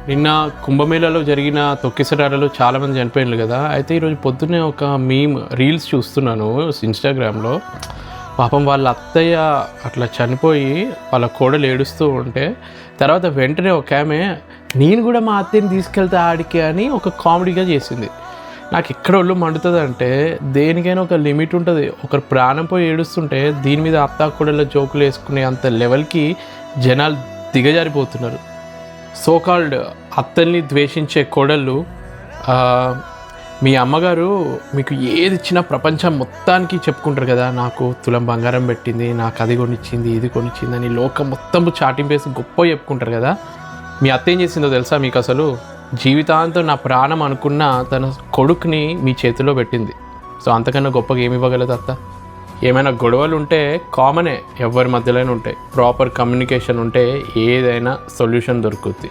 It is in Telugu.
నిన్న కుంభమేళాలో జరిగిన తొక్కిసలాటలో చాలామంది చనిపోయారు కదా. అయితే ఈరోజు పొద్దున్నే ఒక రీల్స్ చూస్తున్నాను ఇన్స్టాగ్రామ్లో. పాపం వాళ్ళ అత్తయ్య అట్లా చనిపోయి వాళ్ళ కోడలు ఏడుస్తూ ఉంటే తర్వాత వెంటనే ఒక ఆమె నేను కూడా మా అత్తయ్యని తీసుకెళ్తా ఆడికి అని ఒక కామెడీగా చేసింది. నాకు ఎక్కడ ఒళ్ళు మండుతుంది అంటే దేనికైనా ఒక లిమిట్ ఉంటుంది. ఒకరు ప్రాణం పోయి ఏడుస్తుంటే దీని మీద అత్తా కోడళ్ళ జోకులు వేసుకునే అంత లెవెల్కి జనాలు దిగజారిపోతున్నారు. సోకాల్డ్ అత్తల్ని ద్వేషించే కోడళ్ళు, మీ అమ్మగారు మీకు ఏది ఇచ్చినా ప్రపంచం మొత్తానికి చెప్పుకుంటారు కదా, నాకు తులం బంగారం పెట్టింది, నాకు అది కొనిచ్చింది, ఇది కొనిచ్చింది అని లోకం మొత్తం చాటింపేసి గొప్ప చెప్పుకుంటారు కదా. మీ అత్త ఏం చేసిందో తెలుసా మీకు? అసలు జీవితాంతం నా ప్రాణం అనుకున్న తన కొడుకుని మీ చేతిలో పెట్టింది. సో అంతకన్నా గొప్పగా ఏమి ఇవ్వగలదు అత్త? ఏమైనా గొడవలు ఉంటే కామనే, ఎవరి మధ్యలోనే ఉంటాయి. ప్రాపర్ కమ్యూనికేషన్ ఉంటే ఏదైనా సొల్యూషన్ దొరుకుతుంది.